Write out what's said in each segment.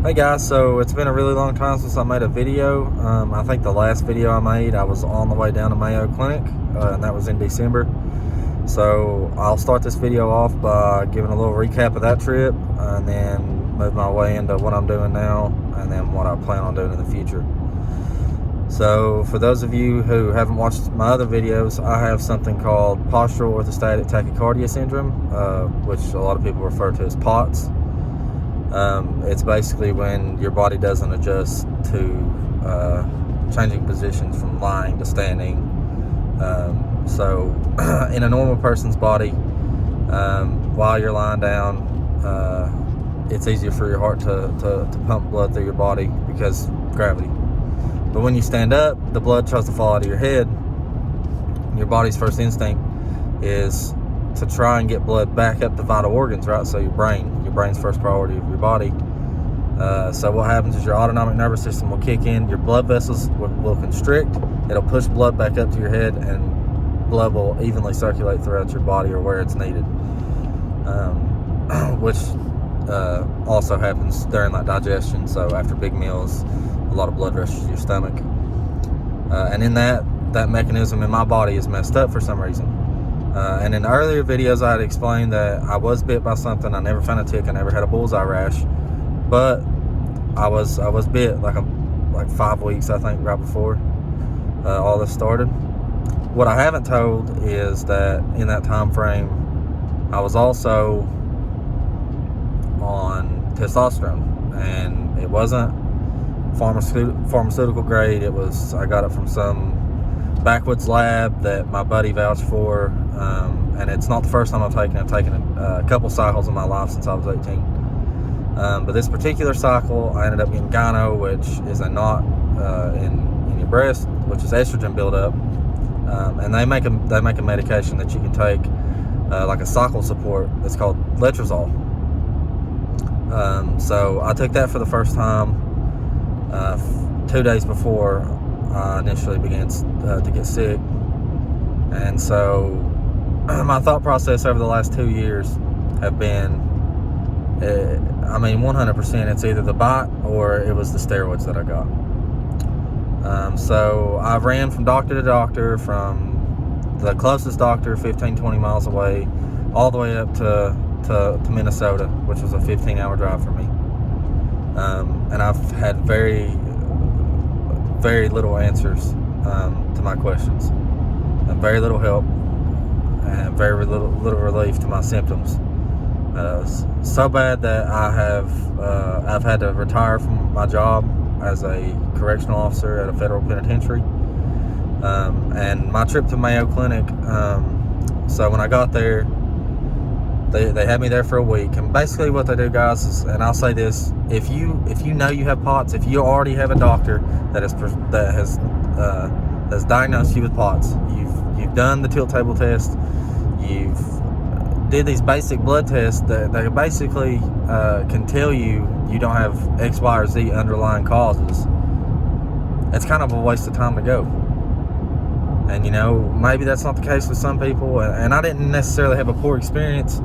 Hey guys, so it's been a really long time since I made a video. I think the last video I made, I was on the way down to Mayo Clinic, and that was in December. So I'll start this video off by giving a little recap of that trip, and then move my way into what I'm doing now, and then what I plan on doing in the future. So for those of you who haven't watched my other videos, I have something called postural orthostatic tachycardia syndrome, which a lot of people refer to as POTS. It's basically when your body doesn't adjust to changing positions from lying to standing. So in a normal person's body, while you're lying down, it's easier for your heart to pump blood through your body because gravity. But when you stand up, the blood tries to fall out of your head. Your body's first instinct is to try and get blood back up to vital organs, right? So your brain's first priority of your body. So what happens is your autonomic nervous system will kick in, your blood vessels will constrict, it'll push blood back up to your head, and blood will evenly circulate throughout your body or where it's needed. Which also happens during like digestion, so after big meals, a lot of blood rushes to your stomach. And in that mechanism in my body is messed up for some reason. And in the earlier videos, I had explained that I was bit by something. I never found a tick. I never had a bullseye rash, but I was bit like 5 weeks, I think, right before all this started. What I haven't told is that in that time frame, I was also on testosterone, and it wasn't pharmaceutical grade. I got it from some backwoods lab that my buddy vouched for, and it's not the first time I've taken it. I've taken a couple cycles in my life since I was 18, but this particular cycle I ended up getting gyno, which is a knot in your breast, which is estrogen buildup, and they make a medication that you can take like a cycle support. It's called letrozole. So I took that for the first time 2 days before I initially began to get sick. And so my thought process over the last 2 years have been, 100% it's either the bite or it was the steroids that I got. So I ran from doctor to doctor, from the closest doctor 15-20 miles away all the way up to Minnesota, which was a 15-hour drive for me. And I've had very little answers to my questions, and very little help, and very little relief to my symptoms. So bad that I've had to retire from my job as a correctional officer at a federal penitentiary. And my trip to Mayo Clinic, so when I got there, they had me there for a week, and basically what they do, guys, is, and I'll say this: if you know you have POTS, if you already have a doctor that has diagnosed you with POTS, you've done the tilt table test, you've did these basic blood tests that they basically can tell you don't have X, Y, or Z underlying causes, it's kind of a waste of time to go. And maybe that's not the case with some people, and I didn't necessarily have a poor experience,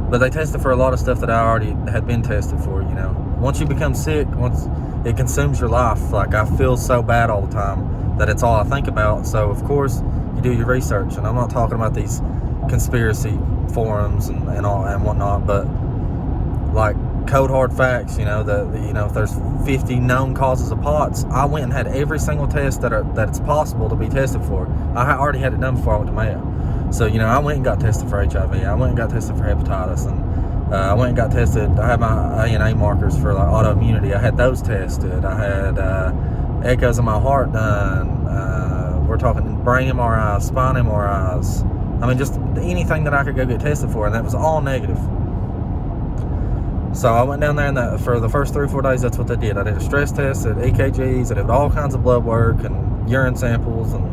but they tested for a lot of stuff that I already had been tested for. Once you become sick, once it consumes your life, like I feel so bad all the time that it's all I think about. So of course you do your research, and I'm not talking about these conspiracy forums and all and whatnot, but like cold hard facts. If there's 50 known causes of POTS, I went and had every single test that it's possible to be tested for. I already had it done before I went to Mayo. So I went and got tested for HIV. I went and got tested for hepatitis, and I went and got tested. I had my ANA markers for like autoimmunity. I had those tested. I had echoes of my heart done. We're talking brain MRIs, spine MRIs. Just anything that I could go get tested for, and that was all negative. So I went down there, and for the first 3 or 4 days, that's what they did. I did a stress test, I did EKGs, I did all kinds of blood work and urine samples, and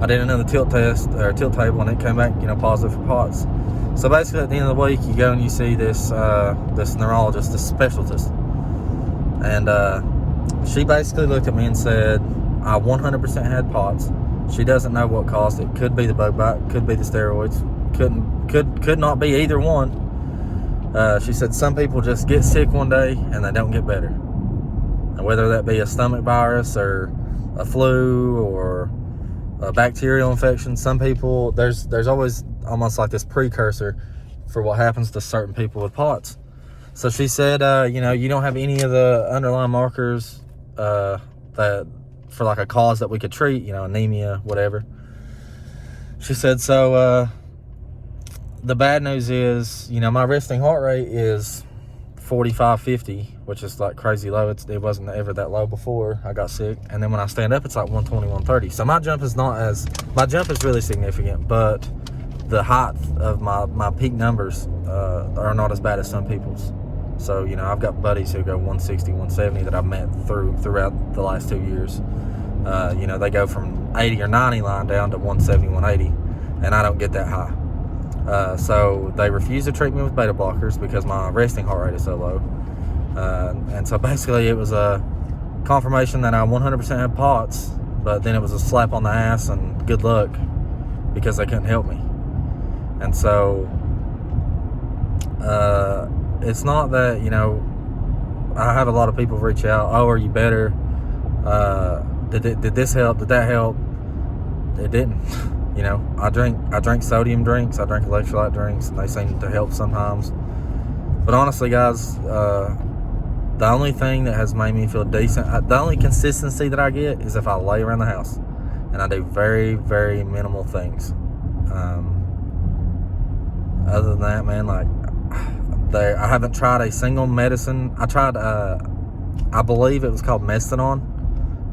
I did another tilt table, and it came back, positive for POTS. So basically, at the end of the week, you go and you see this neurologist, this specialist, and she basically looked at me and said, I 100% had POTS. She doesn't know what caused it. Could be the bug bite, could be the steroids, could not be either one. She said some people just get sick one day and they don't get better. And whether that be a stomach virus or a flu or a bacterial infection, some people, there's always almost like this precursor for what happens to certain people with POTS. So she said, you don't have any of the underlying markers that for like a cause that we could treat, anemia, whatever. She said, so the bad news is, my resting heart rate is 45, 50, which is like crazy low. It wasn't ever that low before I got sick. And then when I stand up, it's like 120, 130. So my jump is really significant, but the height of my peak numbers are not as bad as some people's. So, I've got buddies who go 160, 170 that I've met throughout the last 2 years. They go from 80 or 90 line down to 170, 180, and I don't get that high. So they refuse to treat me with beta blockers because my resting heart rate is so low. And so basically it was a confirmation that I 100% had POTS, but then it was a slap on the ass and good luck because they couldn't help me. And so it's not that, I have a lot of people reach out, oh, are you better? Did this help? Did that help? It didn't. I drink sodium drinks, I drink electrolyte drinks, and they seem to help sometimes. But honestly, guys, the only thing that has made me feel decent, the only consistency that I get is if I lay around the house and I do very, very minimal things. Other than that, man, I haven't tried a single medicine. I tried, I believe it was called Mestinon,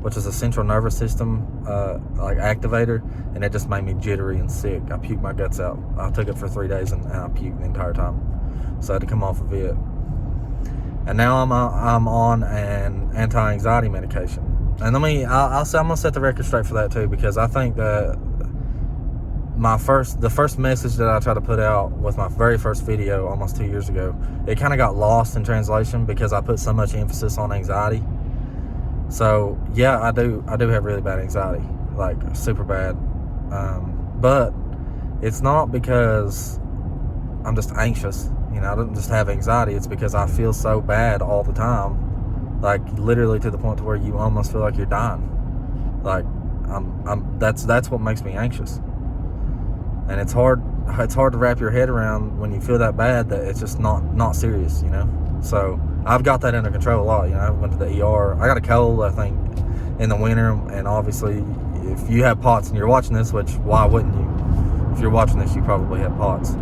which is a central nervous system activator, and it just made me jittery and sick. I puked my guts out. I took it for 3 days and I puked the entire time, so I had to come off of it. And now I'm on an anti-anxiety medication. And I'm gonna set the record straight for that too, because I think that the first message that I tried to put out with my very first video almost 2 years ago, it kind of got lost in translation because I put so much emphasis on anxiety. So yeah, I do have really bad anxiety, like super bad. But it's not because I'm just anxious. I don't just have anxiety. It's because I feel so bad all the time, like literally to the point to where you almost feel like you're dying. Like that's what makes me anxious. And it's hard to wrap your head around when you feel that bad that it's just not serious, So I've got that under control a lot. I went to the ER. I got a cold, I think, in the winter, and obviously if you have POTS and you're watching this, which why wouldn't you? If you're watching this, you probably have POTS.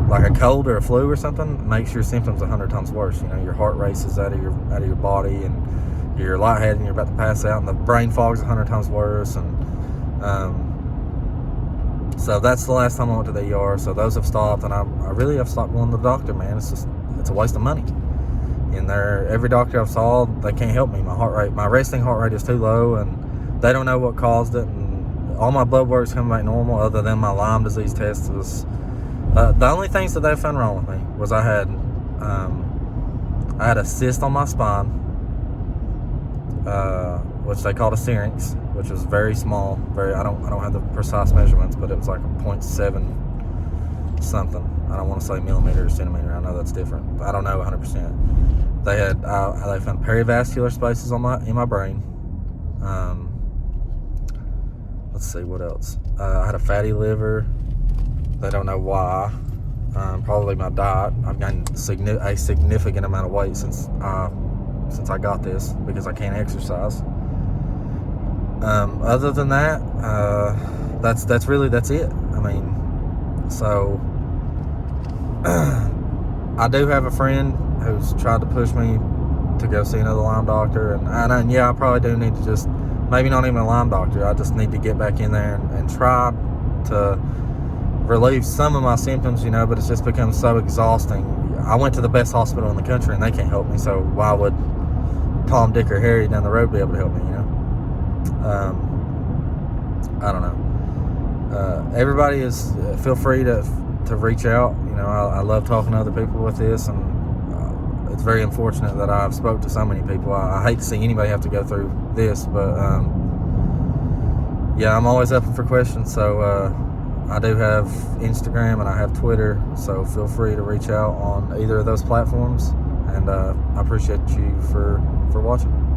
Like a cold or a flu or something makes your symptoms 100 times worse. Your heart races out of your body, and you're lightheaded and you're about to pass out, and the brain fog's 100 times worse. And so that's the last time I went to the ER. So those have stopped, and I really have stopped going to the doctor, man. It's a waste of money. And every doctor I've saw, they can't help me. My resting heart rate is too low, and they don't know what caused it. And all my blood work's coming back normal, other than my Lyme disease test was. The only things that they found wrong with me was I had a cyst on my spine, which they called a syrinx, which was very small. I don't have the precise measurements, but it was like a 0.7 something. I don't want to say millimeter or centimeter. I know that's different. I don't know 100%. They found perivascular spaces in my brain. Let's see what else. I had a fatty liver. They don't know why. Probably my diet. I've gained a significant amount of weight since I got this because I can't exercise. Other than that, that's it. I mean, so I do have a friend who's tried to push me to go see another Lyme doctor, and yeah, I probably do need to just, maybe not even a Lyme doctor. I just need to get back in there and try to relieve some of my symptoms, but it's just become so exhausting. I went to the best hospital in the country and they can't help me, so why would Tom, Dick, or Harry down the road be able to help me, I don't know. Everybody feel free to reach out. I love talking to other people with this, and it's very unfortunate that I've spoke to so many people. I hate to see anybody have to go through this, but yeah, I'm always open for questions, so I do have Instagram and I have Twitter, so feel free to reach out on either of those platforms. And I appreciate you for watching.